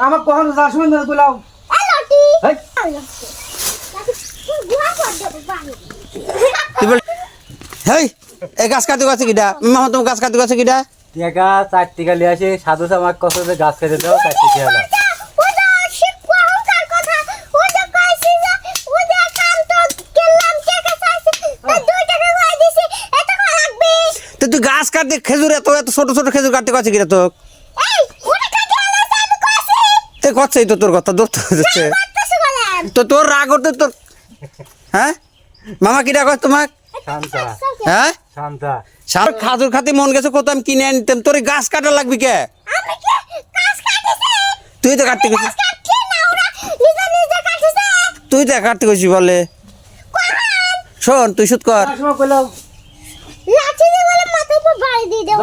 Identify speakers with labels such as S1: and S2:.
S1: আমার কখন যা শুনে না তুলাও
S2: হেই এই গাছ কাটতে গেছে কিটা মামা তোমার গাছ কাটতে গেছে কিটা
S3: টেকা 4 টাকা লিয়ে আসে সাধু আমার কষ্ট করে গাছ কেটে দাও 4 টাকা হলো
S2: তুই গাছ কাটতে খেজুর এত এত ছোট ছোট খেজুর কাটতে গেছে কিটা তো করছেই তো তোর কথা ধরতে হচ্ছে তো তোর রাগ করতে তোর হ্যাঁ মামা কিটা কর তোমাক
S3: শান্তা
S2: হ্যাঁ
S3: শান্তা
S2: সার খাজুর খাতে মন গেছে কত আমি কিনে আনতাম তোর গাছ কাটা লাগবি কে তুই তো কাটতে গেছিস তুই তো কাটতে গেছিস বলে শোন তুই শুধ কর
S1: সময় কইলাম
S4: লাঠি দিয়ে মাথার উপর বাড়ি দিয়ে দেবো